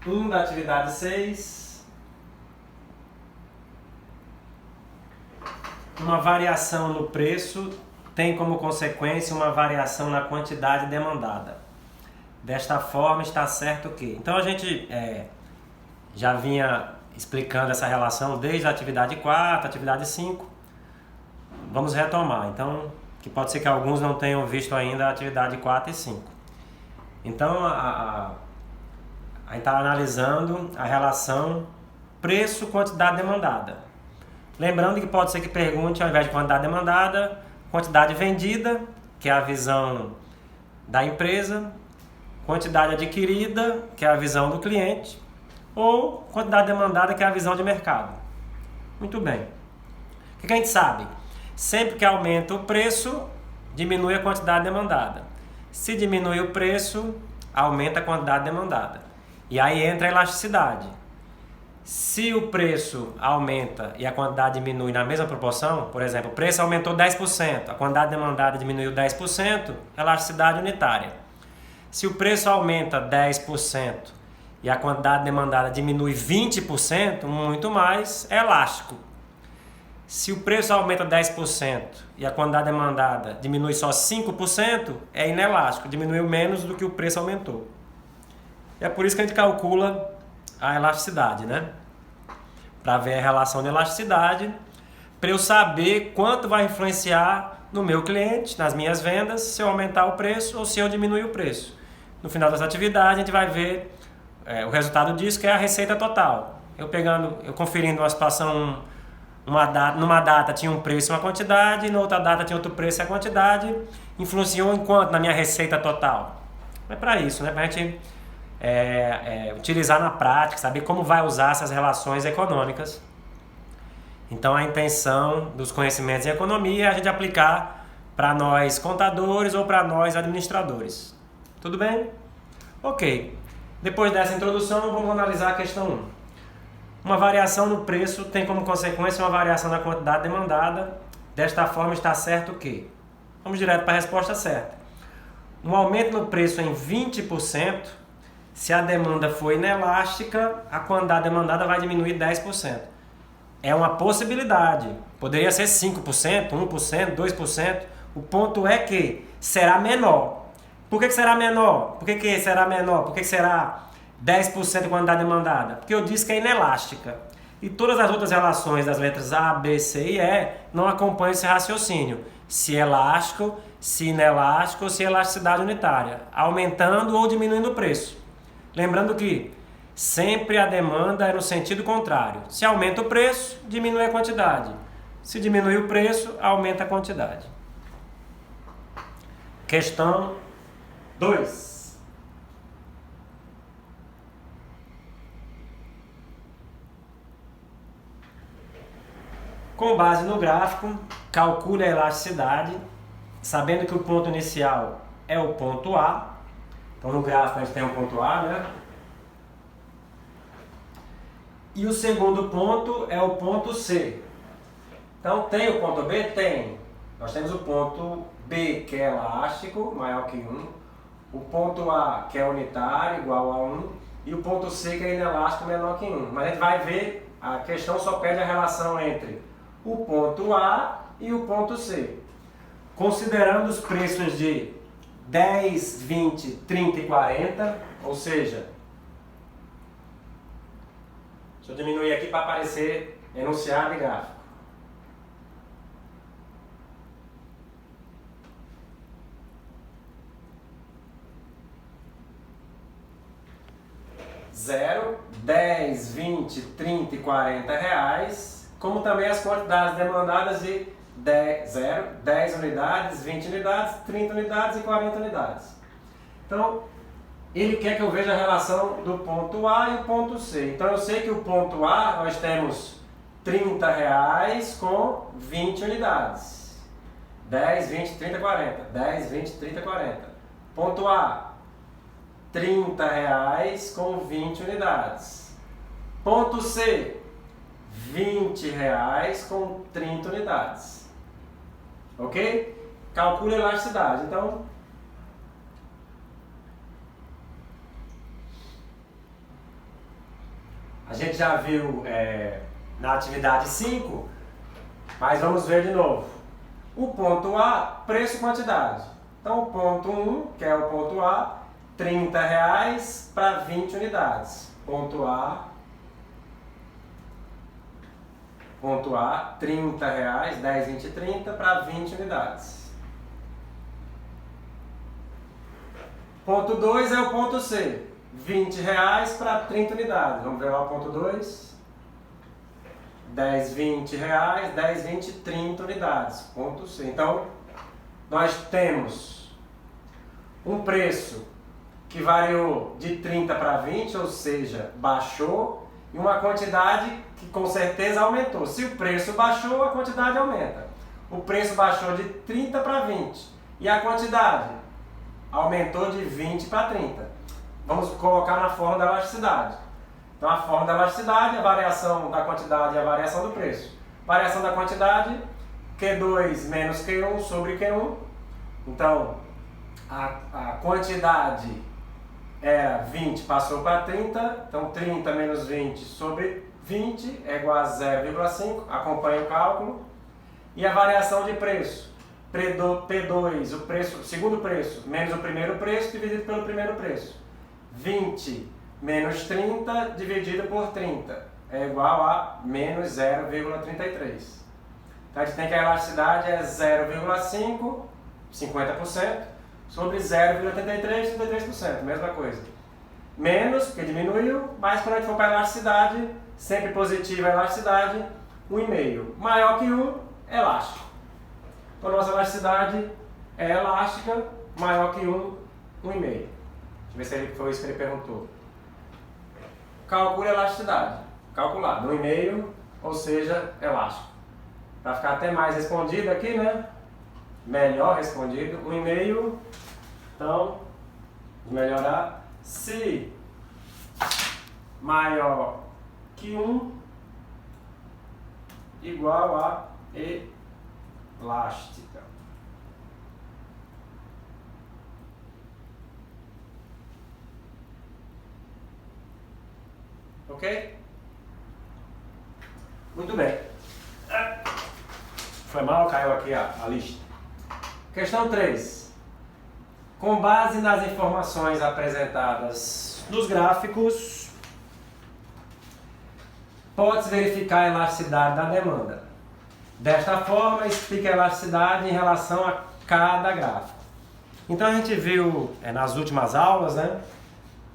Da atividade 6. Uma variação no preço tem como consequência uma variação na quantidade demandada. Desta forma está certo que... Então a gente já vinha explicando essa relação desde a atividade 4, atividade 5. Vamos retomar. Então, que pode ser que alguns não tenham visto ainda a atividade 4 e 5. Então, a gente está analisando a relação preço-quantidade demandada. Lembrando que pode ser que pergunte, ao invés de quantidade demandada, quantidade vendida, que é a visão da empresa, quantidade adquirida, que é a visão do cliente, ou quantidade demandada, que é a visão de mercado. Muito bem. O que a gente sabe? Sempre que aumenta o preço, diminui a quantidade demandada. Se diminui o preço, aumenta a quantidade demandada. E aí entra a elasticidade. Se o preço aumenta e a quantidade diminui na mesma proporção, por exemplo, o preço aumentou 10%, a quantidade demandada diminuiu 10%, elasticidade unitária. Se o preço aumenta 10% e a quantidade demandada diminui 20%, muito mais, é elástico. Se o preço aumenta 10% e a quantidade demandada diminui só 5%, é inelástico, diminuiu menos do que o preço aumentou. E é por isso que a gente calcula a elasticidade, né? Para ver a relação de elasticidade, para eu saber quanto vai influenciar no meu cliente, nas minhas vendas, se eu aumentar o preço ou se eu diminuir o preço. No final dessa atividade, a gente vai ver o resultado disso, que é a receita total. Eu conferindo uma situação, numa data tinha um preço e uma quantidade, na outra data tinha outro preço e a quantidade, influenciou em quanto na minha receita total? É para isso, né? Para a gente utilizar na prática, saber como vai usar essas relações econômicas. Então a intenção dos conhecimentos em economia é a gente aplicar para nós contadores ou para nós administradores. Tudo bem? Ok. Depois dessa introdução, vamos analisar a questão 1. Uma variação no preço tem como consequência uma variação na quantidade demandada. Desta forma está certo que... Vamos direto para a resposta certa. Um aumento no preço em 20%, se a demanda for inelástica, a quantidade demandada vai diminuir 10%. É uma possibilidade. Poderia ser 5%, 1%, 2%. O ponto é que será menor. Por que será menor? Por que será menor? Por que será 10% de quantidade demandada? Porque eu disse que é inelástica. E todas as outras relações das letras A, B, C e E não acompanham esse raciocínio. Se elástico, se inelástico ou se elasticidade unitária. Aumentando ou diminuindo o preço. Lembrando que sempre a demanda é no sentido contrário. Se aumenta o preço, diminui a quantidade. Se diminui o preço, aumenta a quantidade. Questão 2. Com base no gráfico, calcule a elasticidade, sabendo que o ponto inicial é o ponto A. Então no gráfico a gente tem o ponto A, né? E o segundo ponto é o ponto C. Então tem o ponto B? Tem. Nós temos o ponto B, que é elástico, maior que 1. O ponto A, que é unitário, igual a 1. E o ponto C, que é inelástico, menor que 1. Mas a gente vai ver, a questão só pede a relação entre o ponto A e o ponto C. Considerando os preços de 10, 20, 30 e 40, ou seja, deixa eu diminuir aqui para aparecer enunciado e gráfico. Zero, 10, 20, 30 e 40 reais, como também as quantidades demandadas de 10 unidades, 20 unidades, 30 unidades e 40 unidades. Então, ele quer que eu veja a relação do ponto A e o ponto C. Então, eu sei que o ponto A, nós temos 30 reais com 20 unidades. 10, 20, 30, 40. 10, 20, 30, 40. Ponto A, 30 reais com 20 unidades. Ponto C, 20 reais com 30 unidades. Ok? Calcule a elasticidade. Então, A gente já viu na atividade 5, mas vamos ver de novo. O ponto A, preço e quantidade. Então o ponto 1, que é o ponto A, R$30 para 20 unidades. Ponto A, R$30, 10, 20, 30 para 20 unidades. Ponto 2 é o ponto C, R$20 para 30 unidades. Vamos ver lá o ponto 2. 10, 20 reais, 10, 20, 30 unidades. Ponto C. Então, nós temos um preço que variou de 30 para 20, ou seja, baixou, e uma quantidade que com certeza aumentou. Se o preço baixou, a quantidade aumenta. O preço baixou de 30 para 20 e a quantidade aumentou de 20 para 30. Vamos colocar na forma da elasticidade. Então a forma da elasticidade é a variação da quantidade e a variação do preço. Variação da quantidade, Q2 menos Q1 sobre Q1. Então a quantidade era 20, passou para 30. Então 30 menos 20 sobre 20 é igual a 0,5. Acompanhe o cálculo. E a variação de preço. P2, o preço, segundo preço, menos o primeiro preço dividido pelo primeiro preço. 20 menos 30 dividido por 30 é igual a menos 0,33. Então a gente tem que a elasticidade é 0,5, 50%, sobre 0,33, 33%, mesma coisa. Menos, porque diminuiu, mas quando a gente for para a elasticidade, sempre positiva a elasticidade, 1,5. Maior que 1, elástico. Então a nossa elasticidade é elástica, maior que 1, 1,5. Deixa eu ver se foi isso que ele perguntou. Calcule a elasticidade. Calculado. 1,5, ou seja, elástico. Para ficar até mais respondido aqui, né? Melhor respondido. 1,5. Então, vamos melhorar. Se maior que 1, igual a elástica. Ok? Muito bem. Foi mal, caiu aqui a lista. Questão 3. Com base nas informações apresentadas nos gráficos, pode-se verificar a elasticidade da demanda. Desta forma, explique a elasticidade em relação a cada gráfico. Então a gente viu nas últimas aulas, né,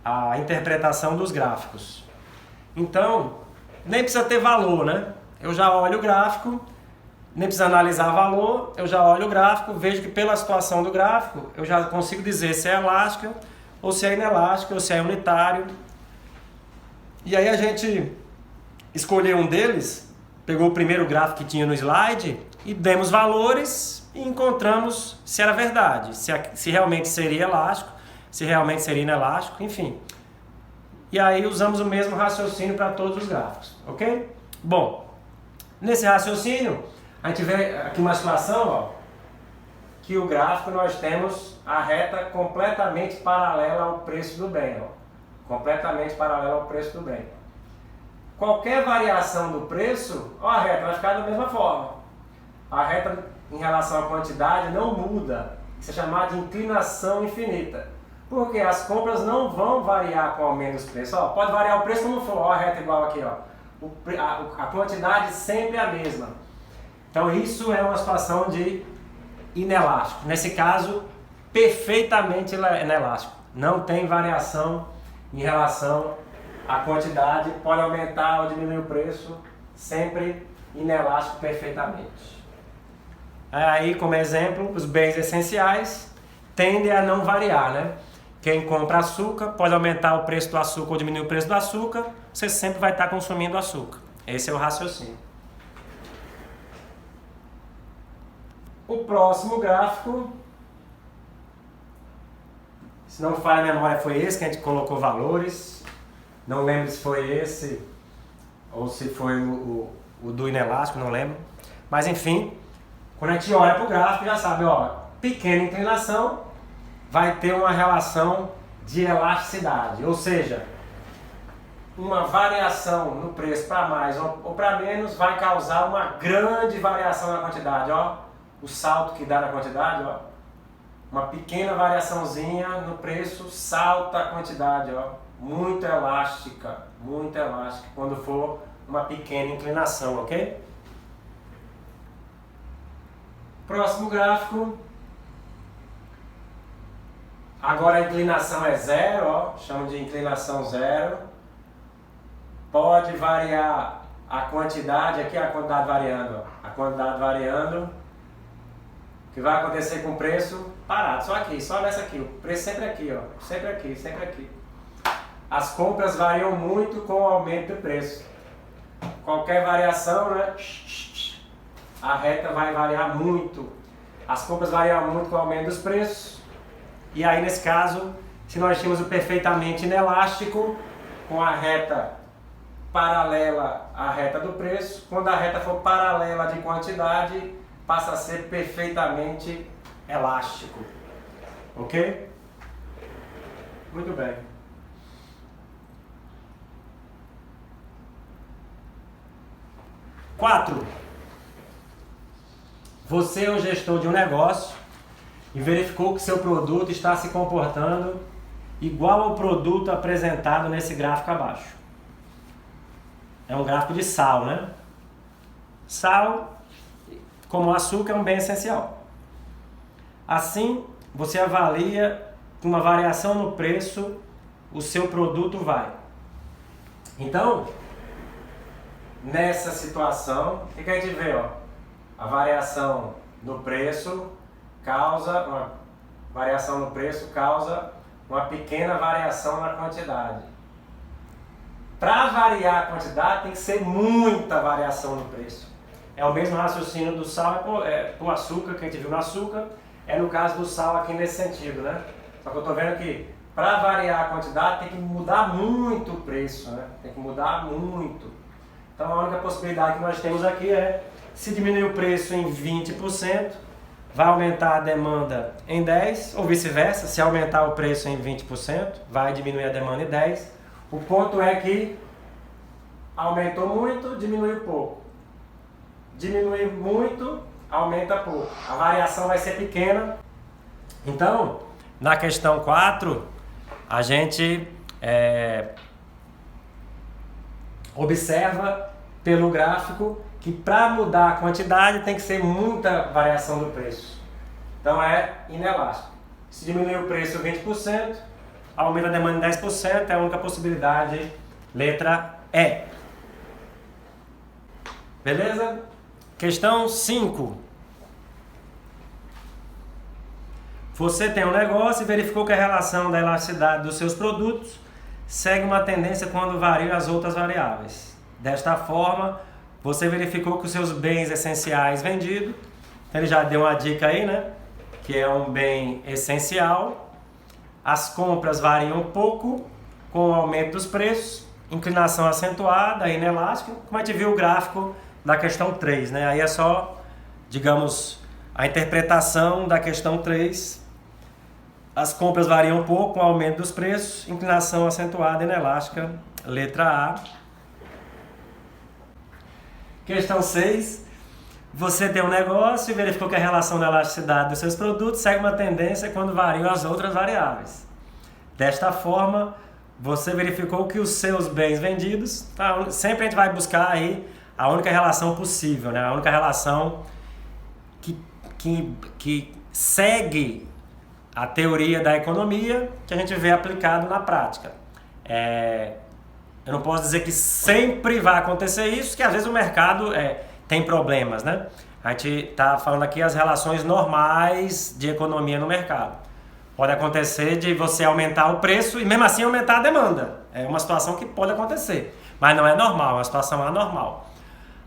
a interpretação dos gráficos. Então, nem precisa ter valor, né? Eu já olho o gráfico, nem precisa analisar valor, eu já olho o gráfico, vejo que pela situação do gráfico, eu já consigo dizer se é elástico, ou se é inelástico, ou se é unitário. E aí a gente escolheu um deles, pegou o primeiro gráfico que tinha no slide, e demos valores e encontramos se era verdade, se realmente seria elástico, se realmente seria inelástico, enfim. E aí usamos o mesmo raciocínio para todos os gráficos, ok? Bom, nesse raciocínio, a gente vê aqui uma situação, ó, que o gráfico nós temos a reta completamente paralela ao preço do bem, ó, completamente paralela ao preço do bem. Qualquer variação do preço, ó, a reta vai ficar da mesma forma. A reta em relação à quantidade não muda, isso é chamado de inclinação infinita. Porque as compras não vão variar com o aumento dos preços. Ó, pode variar o preço como for, ó, a reta igual aqui, ó. A quantidade sempre é a mesma. Então isso é uma situação de inelástico. Nesse caso, perfeitamente inelástico. Não tem variação em relação à quantidade. Pode aumentar ou diminuir o preço. Sempre inelástico perfeitamente. Aí, como exemplo, os bens essenciais tendem a não variar, né? Quem compra açúcar pode aumentar o preço do açúcar ou diminuir o preço do açúcar, você sempre vai estar consumindo açúcar. Esse é o raciocínio. O próximo gráfico, se não falha a memória, foi esse que a gente colocou valores. Não lembro se foi esse ou se foi o do inelástico, não lembro. Mas enfim, quando a gente olha para o gráfico, já sabe, ó, pequena inclinação vai ter uma relação de elasticidade, ou seja, uma variação no preço para mais ou para menos vai causar uma grande variação na quantidade, ó. O salto que dá na quantidade, ó. Uma pequena variaçãozinha no preço salta a quantidade, ó. Muito elástica quando for uma pequena inclinação, ok? Próximo gráfico. Agora a inclinação é zero, ó. Chamo de inclinação zero. Pode variar a quantidade, aqui a quantidade variando, ó. A quantidade variando. O que vai acontecer com o preço? Parado, só aqui, só nessa aqui. O preço sempre aqui, ó. Sempre aqui, sempre aqui. As compras variam muito com o aumento do preço. Qualquer variação, né? A reta vai variar muito. As compras variam muito com o aumento dos preços. E aí, nesse caso, se nós tínhamos o perfeitamente inelástico, com a reta paralela à reta do preço, quando a reta for paralela de quantidade, passa a ser perfeitamente elástico. Ok? Muito bem. Quatro. Você é o gestor de um negócio e verificou que seu produto está se comportando igual ao produto apresentado nesse gráfico abaixo. É um gráfico de sal, né? Sal, como açúcar, é um bem essencial. Assim, você avalia que uma variação no preço, o seu produto vai. Então, nessa situação, o que a gente vê, ó? A variação no preço causa uma pequena variação na quantidade. Para variar a quantidade tem que ser muita variação no preço. É o mesmo raciocínio do sal para o açúcar, que a gente viu no açúcar, é no caso do sal aqui nesse sentido, né? Só que eu estou vendo que para variar a quantidade tem que mudar muito o preço, né? Tem que mudar muito. Então a única possibilidade que nós temos aqui é, se diminuir o preço em 20%, vai aumentar a demanda em 10%, ou vice-versa, se aumentar o preço em 20%, vai diminuir a demanda em 10%. O ponto é que aumentou muito, diminuiu pouco. Diminuir muito, aumenta pouco. A variação vai ser pequena. Então, na questão 4, a gente observa pelo gráfico que para mudar a quantidade tem que ser muita variação do preço. Então é inelástico. Se diminuir o preço 20%, aumenta a demanda em 10%, é a única possibilidade, letra E. Beleza? Questão 5. Você tem um negócio e verificou que a relação da elasticidade dos seus produtos segue uma tendência quando variam as outras variáveis. Desta forma, você verificou que os seus bens essenciais vendidos, ele já deu uma dica aí, né? Que é um bem essencial. As compras variam um pouco com o aumento dos preços, inclinação acentuada, inelástica, como a gente viu o gráfico da questão 3, né? Aí é só, digamos, a interpretação da questão 3. As compras variam um pouco com o aumento dos preços, inclinação acentuada, inelástica, letra A. Questão 6. Você tem um negócio e verificou que a relação da elasticidade dos seus produtos segue uma tendência quando variam as outras variáveis. Desta forma, você verificou que os seus bens vendidos, sempre a gente vai buscar aí a única relação possível, né? A única relação que segue a teoria da economia que a gente vê aplicado na prática. Eu não posso dizer que sempre vai acontecer isso, que às vezes o mercado tem problemas, né? A gente está falando aqui as relações normais de economia no mercado. Pode acontecer de você aumentar o preço e mesmo assim aumentar a demanda. É uma situação que pode acontecer, mas não é normal, é uma situação anormal.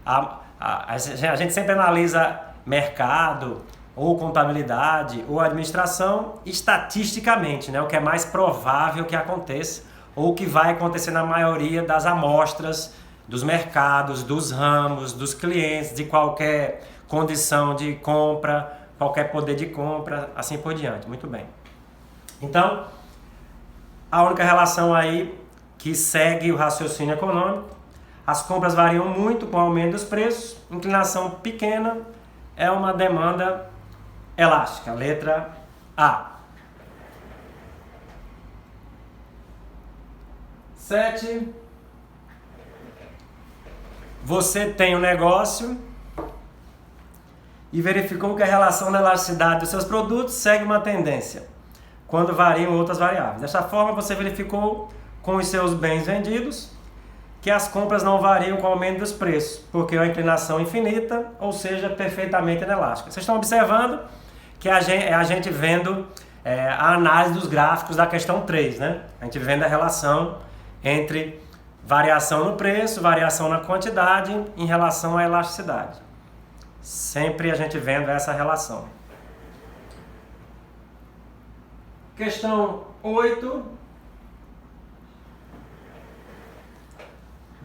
A gente sempre analisa mercado, ou contabilidade, ou administração estatisticamente, né? O que é mais provável que aconteça, ou o que vai acontecer na maioria das amostras dos mercados, dos ramos, dos clientes, de qualquer condição de compra, qualquer poder de compra, assim por diante. Muito bem. Então, a única relação aí que segue o raciocínio econômico. As compras variam muito com o aumento dos preços. Inclinação pequena é uma demanda elástica. Letra A. 7. Você tem um negócio e verificou que a relação da elasticidade dos seus produtos segue uma tendência, quando variam outras variáveis. Desta forma, você verificou com os seus bens vendidos que as compras não variam com o aumento dos preços, porque é uma inclinação infinita, ou seja, perfeitamente inelástica. Vocês estão observando que a gente vendo a análise dos gráficos da questão 3, né? A gente vendo a relação entre variação no preço, variação na quantidade em relação à elasticidade. Sempre a gente vendo essa relação. Questão 8.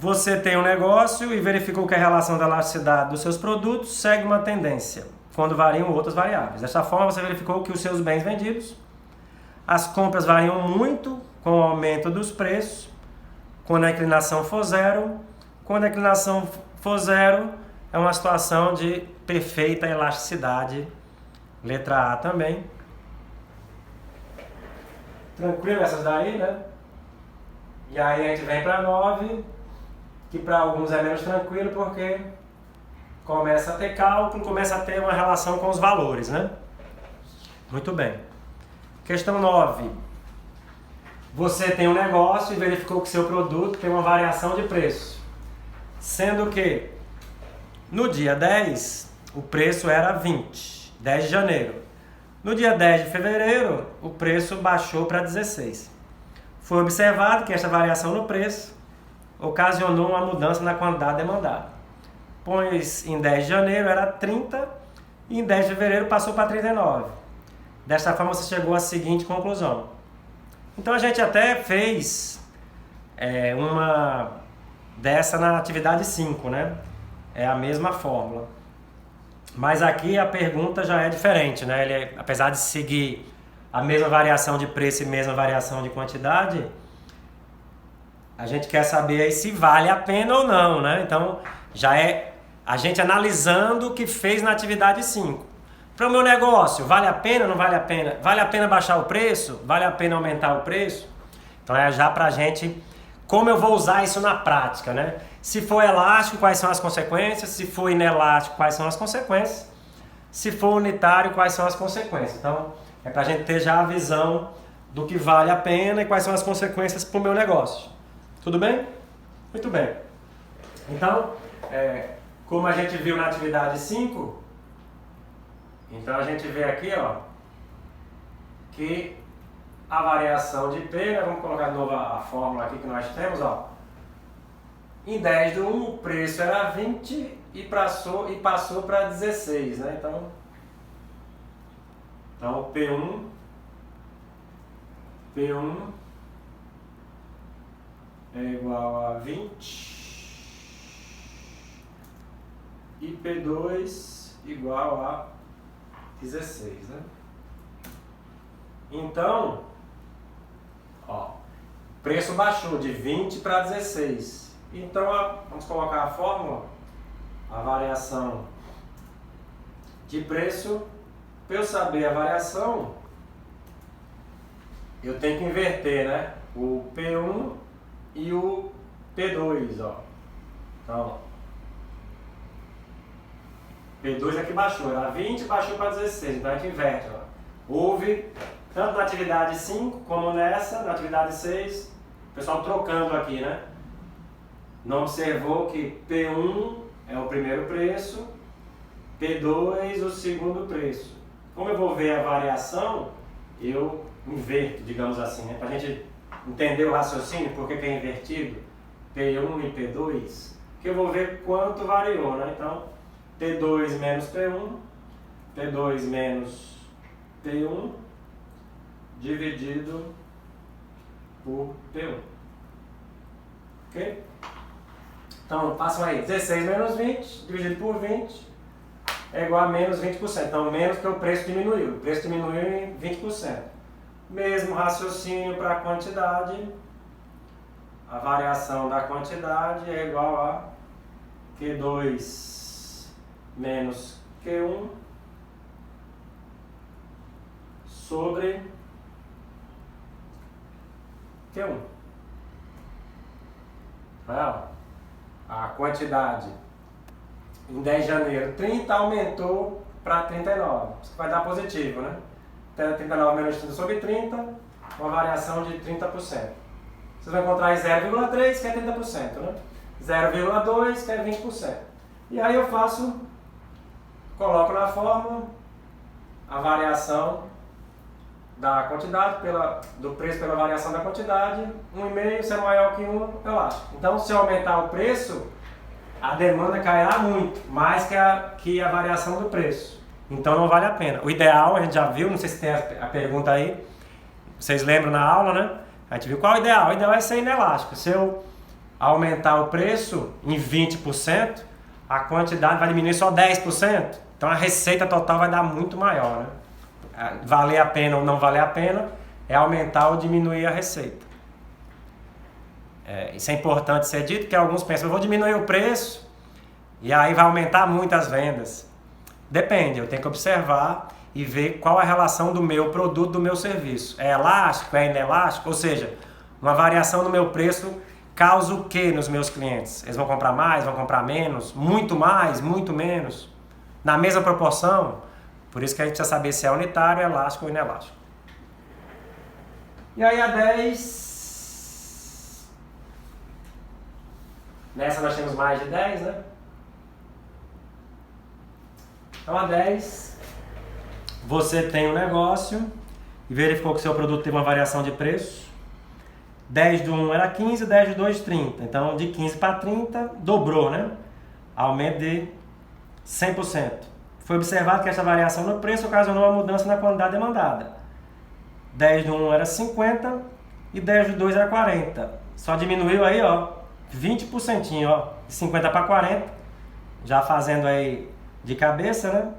Você tem um negócio e verificou que a relação da elasticidade dos seus produtos segue uma tendência, quando variam outras variáveis. Desta forma, você verificou que os seus bens vendidos, as compras variam muito com o aumento dos preços, quando a inclinação for zero. Quando a inclinação for zero, é uma situação de perfeita elasticidade. Letra A também. Tranquilo essas daí, né? E aí a gente vem para 9, que para alguns é menos tranquilo porque começa a ter cálculo, começa a ter uma relação com os valores, né? Muito bem. Questão 9. Você tem um negócio e verificou que seu produto tem uma variação de preço, sendo que no dia 10 o preço era 20, 10 de janeiro. No dia 10 de fevereiro o preço baixou para 16. Foi observado que esta variação no preço ocasionou uma mudança na quantidade demandada, pois em 10 de janeiro era 30 e em 10 de fevereiro passou para 39. Desta forma você chegou à seguinte conclusão. Então a gente até fez uma dessa na atividade 5, né? É a mesma fórmula. Mas aqui a pergunta já é diferente, né? Ele, apesar de seguir a mesma variação de preço e mesma variação de quantidade, a gente quer saber aí se vale a pena ou não, né? Então já é a gente analisando o que fez na atividade 5. Para o meu negócio, vale a pena ou não vale a pena? Vale a pena baixar o preço? Vale a pena aumentar o preço? Então é já para a gente, como eu vou usar isso na prática, né? Se for elástico, quais são as consequências? Se for inelástico, quais são as consequências? Se for unitário, quais são as consequências? Então é para a gente ter já a visão do que vale a pena e quais são as consequências para o meu negócio. Tudo bem? Muito bem. Então, como a gente viu na atividade 5, então a gente vê aqui, ó, que a variação de P, né, vamos colocar de novo a fórmula aqui que nós temos, ó. Em 10 do 1 o preço era 20 e passou para 16, né? Então o P1 é igual a 20 e P2 igual a 16, né? Então, ó, o preço baixou de 20 para 16. Então, vamos colocar a fórmula, a variação de preço. Para eu saber a variação, eu tenho que inverter, né? O P1 e o P2, ó. Então, P2 aqui baixou, era 20 baixou para 16, então a gente inverte, ó. Houve, tanto na atividade 5 como nessa, na atividade 6, o pessoal trocando aqui, né? Não observou que P1 é o primeiro preço, P2 o segundo preço. Como eu vou ver a variação, eu inverto, digamos assim, né? Para a gente entender o raciocínio, por que é invertido, P1 e P2, que eu vou ver quanto variou, né? Então, P2 menos P1, P2 menos P1, dividido por P1. Ok? Então, façam aí, 16 menos 20, dividido por 20, é igual a menos 20%. Então, menos que o preço diminuiu. O preço diminuiu em 20%. Mesmo raciocínio para a quantidade. a variação da quantidade é igual a Q2 menos Q1 sobre Q1. A quantidade em 10 de janeiro 30 aumentou para 39. Isso vai dar positivo, né? 39 menos 30 sobre 30, uma variação de 30%. Vocês vão encontrar aí 0,3, que é 30%, né? 0,2, que é 20%. E aí eu coloco na fórmula a variação da quantidade do preço pela variação da quantidade, 1,5, se é maior que 1, elástico. Então, se eu aumentar o preço, a demanda cairá muito, mais que a variação do preço. Então, não vale a pena. O ideal, a gente já viu, não sei se tem a pergunta aí, vocês lembram na aula, né? A gente viu qual é o ideal. O ideal é ser inelástico. Se eu aumentar o preço em 20%, a quantidade vai diminuir só 10%. Então, a receita total vai dar muito maior, né? Valer a pena ou não valer a pena é aumentar ou diminuir a receita. Isso é importante ser dito, porque alguns pensam, eu vou diminuir o preço e aí vai aumentar muito as vendas. Depende, eu tenho que observar e ver qual a relação do meu produto, do meu serviço. É elástico, é inelástico? Ou seja, uma variação no meu preço causa o que nos meus clientes? Eles vão comprar mais, vão comprar menos? Muito mais, muito menos? Na mesma proporção? Por isso que a gente precisa saber se é unitário, elástico ou inelástico. E aí a 10... Nessa nós temos mais de 10, né? Então a 10, você tem um negócio e verificou que seu produto teve uma variação de preço. 10 do 1 era 15, 10 do 2, 30. Então de 15 para 30, dobrou, né? Aumento de 100%. Foi observado que essa variação no preço ocasionou uma mudança na quantidade demandada. 10 do 1 era 50 e 10 do 2 era 40. Só diminuiu aí, ó, 20%, ó, de 50 para 40. Já fazendo aí de cabeça, né?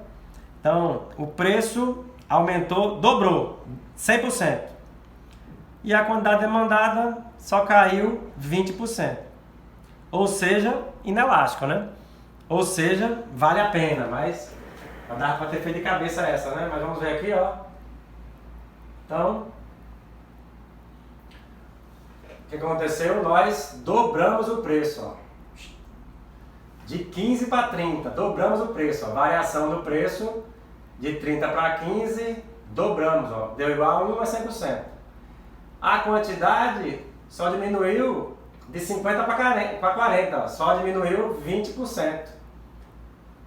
Então, o preço aumentou, dobrou, 100%. E a quantidade demandada só caiu 20%. Ou seja, inelástico, né? Ou seja, vale a pena, mas dá para ter feito de cabeça essa, né? Mas vamos ver aqui, ó. Então, o que aconteceu? Nós dobramos o preço, ó. De 15 para 30, dobramos o preço, ó. Variação do preço de 30 para 15, dobramos, ó. Deu igual a 1 a 100%. A quantidade só diminuiu de 50 para 40, ó. Só diminuiu 20%.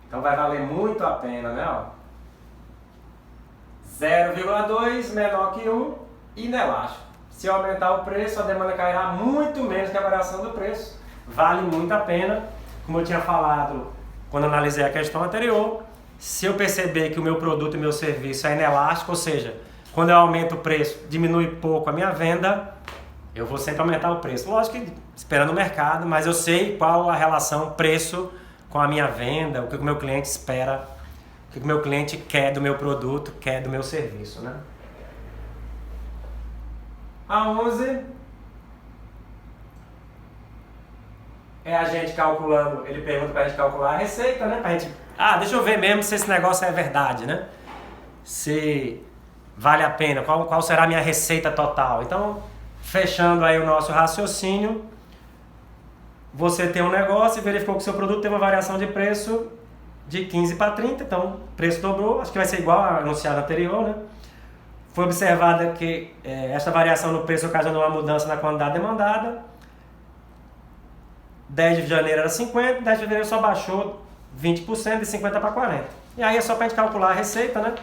Então vai valer muito a pena, né? Ó. 0,2 menor que 1, inelástico. Se aumentar o preço, a demanda cairá muito menos que a variação do preço. Vale muito a pena. Como eu tinha falado quando analisei a questão anterior, se eu perceber que o meu produto e meu serviço é inelástico, ou seja, quando eu aumento o preço, diminui pouco a minha venda, eu vou sempre aumentar o preço. Lógico que esperando o mercado, mas eu sei qual a relação preço com a minha venda, o que o meu cliente espera, o que o meu cliente quer do meu produto, quer do meu serviço, né? A 11 é a gente calculando, ele pergunta pra gente calcular a receita, né? Pra gente, deixa eu ver mesmo se esse negócio é verdade, né? Se vale a pena, qual será a minha receita total. Então, fechando aí o nosso raciocínio, você tem um negócio e verificou que o seu produto tem uma variação de preço de 15 para 30, então o preço dobrou, acho que vai ser igual ao anunciado anterior, né? Foi observada que esta variação no preço ocasionou uma mudança na quantidade demandada. 10 de janeiro era 50, 10 de janeiro só baixou 20%, de 50 para 40. E aí é só para a gente calcular a receita, né?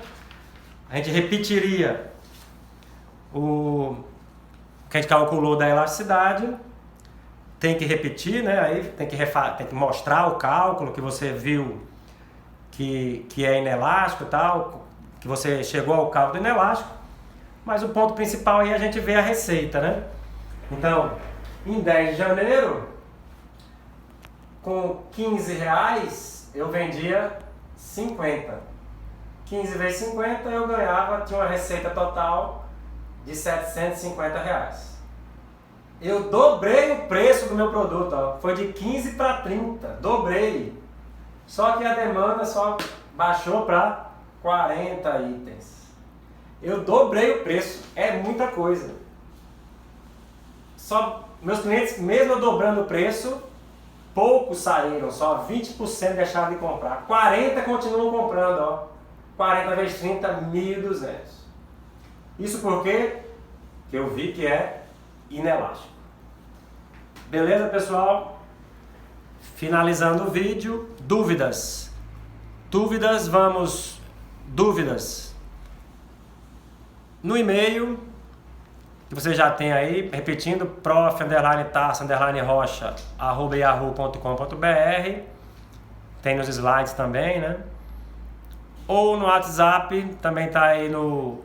A gente repetiria o que a gente calculou da elasticidade, tem que repetir, né? Aí tem que mostrar o cálculo que você viu que é inelástico e tal, que você chegou ao cálculo inelástico. Mas o ponto principal aí é a gente ver a receita, né? Então, em 10 de janeiro, com 15 reais, eu vendia 50. 15 vezes 50 eu ganhava, tinha uma receita total de 750 reais. Eu dobrei o preço do meu produto, ó. Foi de 15 para 30, dobrei. Só que a demanda só baixou para 40 itens. Eu dobrei o preço, é muita coisa. Só meus clientes, mesmo eu dobrando o preço, poucos saíram, só 20% deixaram de comprar. 40 continuam comprando, ó. 40 vezes 30, 1.200. Isso porque eu vi que é inelástico. Beleza, pessoal? Finalizando o vídeo, dúvidas. Dúvidas. No e-mail, que você já tem aí, repetindo, prof_tarça_rocha@yahoo.com.br. Tem nos slides também, né? Ou no WhatsApp, também está aí no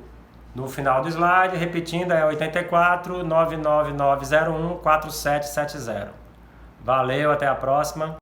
final do slide, repetindo, é 84 99901 4770. Valeu, até a próxima.